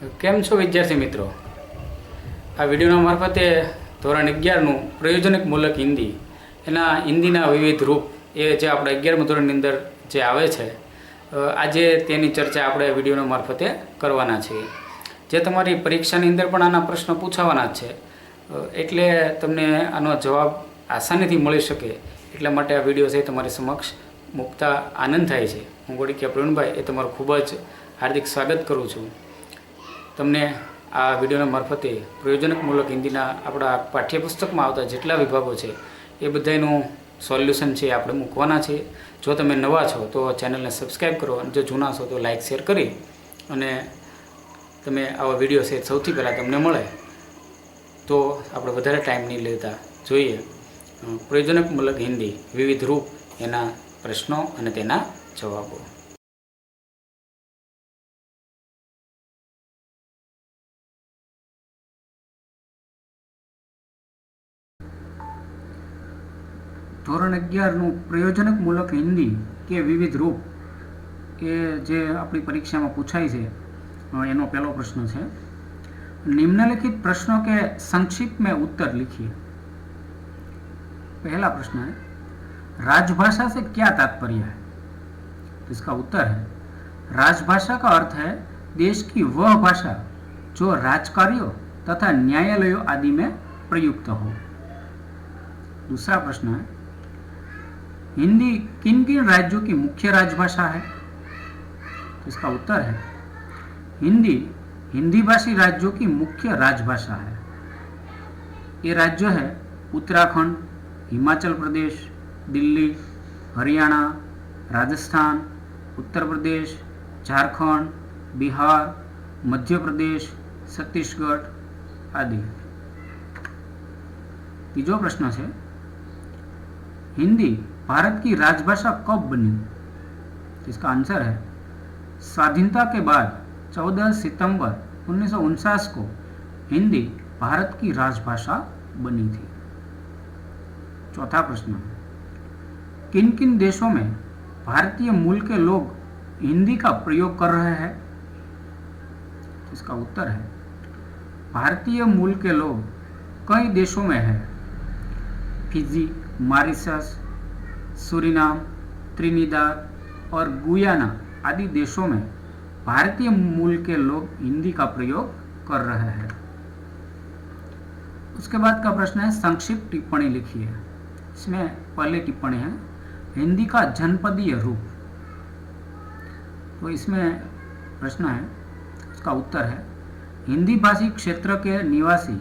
કેમ છો વિદ્યાર્થી મિત્રો? આ વિડીયોના મારફતે ધોરણ 11નું પ્રયોજનમૂલક હિન્દી એના હિન્દીના વિવિધ રૂપ એ જે આપણે 11મા ધોરણની અંદર જે આવે છે, આજે તેની ચર્ચા આપણે વિડીયોના મારફતે કરવાના છીએ. જે તમારી પરીક્ષાની અંદર પણ આના પ્રશ્નો પૂછાવાના જ છે, એટલે તમને આનો જવાબ આસાનીથી મળી શકે એટલા માટે આ વિડીયો છે તમારી સમક્ષ મૂકતા આનંદ થાય છે. હું ગોળીકિયા પ્રવીણભાઈ એ તમારું ખૂબ જ હાર્દિક સ્વાગત કરું છું. તમને આ વિડીયોના મારફતે પ્રયોજનમૂલક હિન્દીના આપણા પાઠ્યપુસ્તકમાં આવતા જેટલા વિભાગો છે એ બધાનું સોલ્યુશન છે આપણે મૂકવાના છે. જો તમે નવા છો તો ચેનલને સબસ્ક્રાઈબ કરો, અને જો જૂના છો તો લાઇક શેર કરી અને તમે આવા વિડીયો છે સૌથી પહેલાં તમને મળે તો આપણે વધારે ટાઈમ નહીં લેતા જોઈએ પ્રયોજનમૂલક હિન્દી વિવિધ રૂપ, એના પ્રશ્નો અને તેના જવાબો. ધોરણ 11નું પ્રયોજનમૂલક હિન્દી કે વિવિધ રૂપ એ જે આપણી પરીક્ષામાં પૂછાય છે, એનો પહેલો પ્રશ્ન છે. निम्नलिखित प्रश्नों के संक्षिप्त में उत्तर लिखिए. पहला प्रश्न है, राजभाषा से क्या तात्पर्य है? इसका उत्तर है, राजभाषा का अर्थ है देश की वह भाषा जो राजकार्यों तथा न्यायालयों आदि में प्रयुक्त हो. दूसरा प्रश्न है, हिंदी किन किन राज्यों की मुख्य राजभाषा है? इसका उत्तर है, हिंदी हिंदी भाषी राज्यों की मुख्य राजभाषा है. ये राज्य है उत्तराखंड, हिमाचल प्रदेश, दिल्ली, हरियाणा, राजस्थान, उत्तर प्रदेश, झारखंड, बिहार, मध्य प्रदेश, छत्तीसगढ़ आदि. तीजो प्रश्न है, हिंदी भारत की राजभाषा कब बनी? इसका आंसर है, स्वाधीनता के बाद 14 सितंबर 1949 को हिंदी भारत की राजभाषा बनी थी. चौथा प्रश्न, किन किन देशों में भारतीय मूल के लोग हिंदी का प्रयोग कर रहे हैं? इसका उत्तर है, भारतीय मूल के लोग कई देशों में हैं. फिजी, मॉरिशस, सूरीनाम, त्रिनिदाद और गुयाना आदि देशों में भारतीय मूल के लोग हिंदी का प्रयोग कर रहे हैं. उसके बाद का प्रश्न है, संक्षिप्त टिप्पणी लिखिए. इसमें पहली टिप्पणी है, हिंदी का जनपदीय रूप. तो इसमें प्रश्न है, उसका उत्तर है, हिंदी भाषी क्षेत्र के निवासी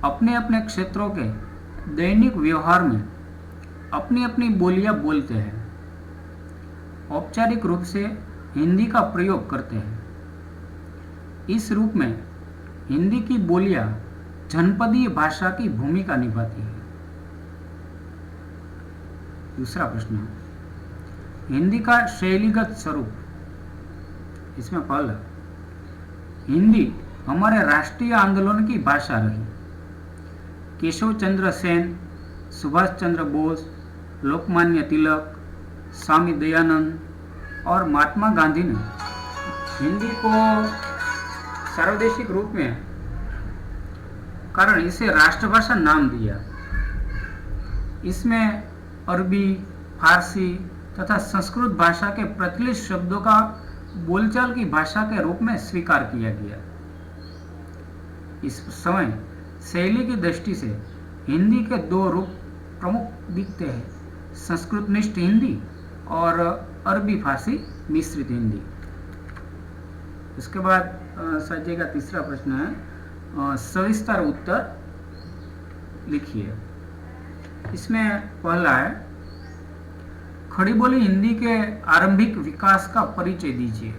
अपने अपने क्षेत्रों के दैनिक व्यवहार में अपनी अपनी बोलियां बोलते हैं, औपचारिक रूप से हिंदी का प्रयोग करते हैं. इस रूप में हिंदी की बोलियां जनपदीय भाषा की भूमिका निभाती है. दूसरा प्रश्न, हिंदी का शैलीगत स्वरूप. इसमें पहला, हिंदी हमारे राष्ट्रीय आंदोलन की भाषा रही. केशव चंद्र सेन, सुभाष चंद्र बोस, लोकमान्य तिलक, स्वामी दयानंद और महात्मा गांधी ने हिंदी को सार्वदेशिक रूप में कारण इसे राष्ट्रभाषा नाम दिया. इसमें अरबी, फारसी तथा संस्कृत भाषा के प्रचलित शब्दों का बोलचाल की भाषा के रूप में स्वीकार किया गया. इस समय शैली की दृष्टि से हिंदी के दो रूप प्रमुख दिखते हैं, संस्कृतनिष्ठ हिंदी और अरबी फारसी मिश्रित हिंदी. इसके बाद स्वाध्याय का तीसरा प्रश्न है, सविस्तर उत्तर लिखिए. इसमें पहला है, खड़ी बोली हिंदी के आरंभिक विकास का परिचय दीजिए.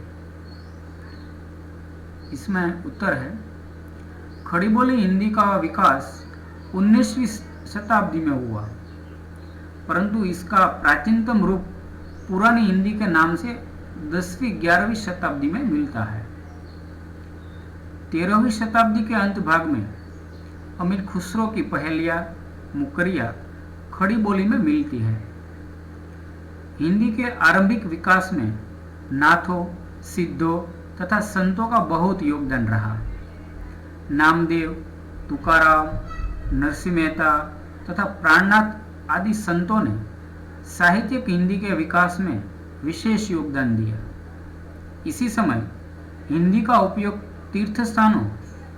इसमें उत्तर है, खड़ी बोली हिंदी का विकास 19वीं शताब्दी में हुआ, परंतु इसका प्राचीनतम रूप पुरानी हिंदी के नाम से 10वीं 11वीं शताब्दी में मिलता है. 13वीं शताब्दी के अंत भाग में अमीर खुसरो की पहेलियां, मुकरिया खड़ी बोली में मिलती है. हिंदी के आरंभिक विकास में नाथों, सिद्धों तथा संतों का बहुत योगदान रहा। नामदेव, तुकाराम, नरसिंह मेहता तथा प्राणनाथ आदि संतों ने साहित्यिक हिंदी के विकास में विशेष योगदान दिया। इसी समय हिंदी का उपयोग तीर्थ स्थानों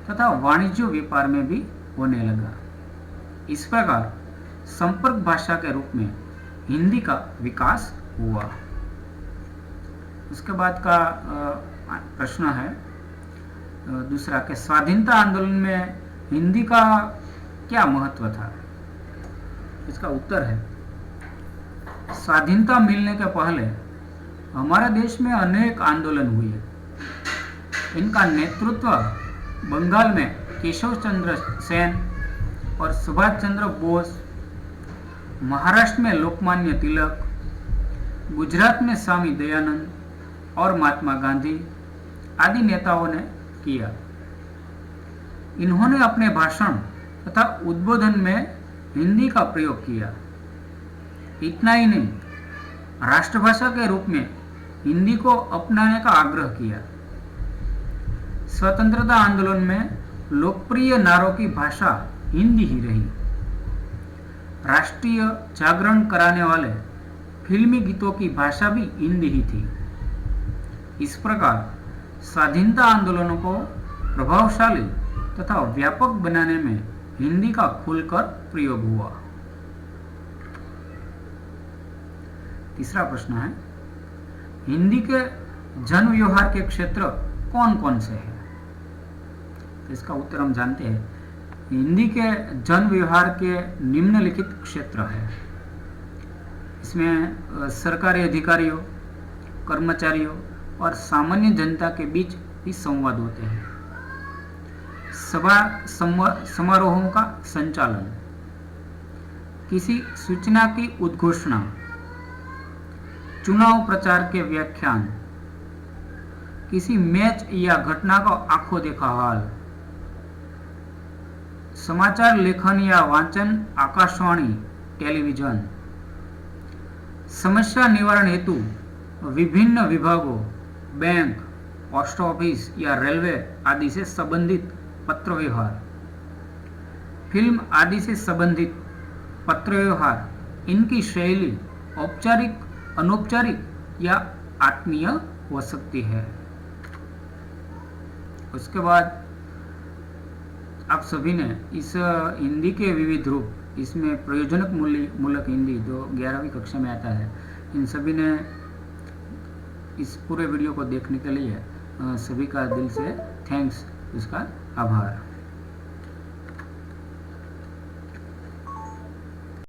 तथा वाणिज्य व्यापार में भी होने लगा। इस प्रकार संपर्क भाषा के रूप में हिंदी का विकास हुआ। उसके बाद का प्रश्न है दूसरा कि स्वाधीनता आंदोलन में हिंदी का क्या महत्व था। इसका उत्तर है स्वाधीनता मिलने के पहले हमारे देश में अनेक आंदोलन हुए। इनका नेतृत्व बंगाल में केशव चंद्र सेन और सुभाष चंद्र बोस, महाराष्ट्र में लोकमान्य तिलक, गुजरात में स्वामी दयानंद और महात्मा गांधी आदि नेताओं ने किया। इन्होंने अपने भाषण तथा उद्बोधन में हिंदी का प्रयोग किया। इतना ही नहीं, राष्ट्रभाषा के रूप में हिंदी को अपनाने का आग्रह किया। स्वतंत्रता आंदोलन में लोकप्रिय नारों की भाषा हिंदी ही रही। राष्ट्रीय जागरण कराने वाले फिल्मी गीतों की भाषा भी हिंदी ही थी। इस प्रकार स्वाधीनता आंदोलनों को प्रभावशाली तथा व्यापक बनाने में हिंदी का खुलकर प्रयोग हुआ। तीसरा प्रश्न है हिंदी के जन व्यवहार के क्षेत्र कौन कौन से हैं। तो इसका उत्तर हम जानते हैं। हिंदी के जन व्यवहार के निम्नलिखित क्षेत्र है। इसमें सरकारी अधिकारियों, कर्मचारियों और सामान्य जनता के बीच भी संवाद होते हैं। सभा समारोहों का संचालन, किसी सूचना की उद्घोषणा, चुनाव प्रचार के व्याख्यान, किसी मैच या घटना का आंखों देखा हाल, समाचार लेखन या वाचन आकाशवाणी, टेलीविजन, समस्या निवारण हेतु विभिन्न विभागों, बैंक, पोस्ट ऑफिस या रेलवे आदि से संबंधित पत्र व्यवहार, फिल्म आदि से संबंधित पत्र व्यवहार, इनकी शैली औपचारिक, अनौपचारिक या आत्मीय हो सकती है। उसके बाद आप सभी ने इस हिंदी के विविध रूप, इसमें प्रयोजनक मूलक हिंदी जो 11वीं कक्षा में आता है, इन सभी ने इस पूरे वीडियो को देखने के लिए सभी का दिल से थैंक्स, इसका आभार।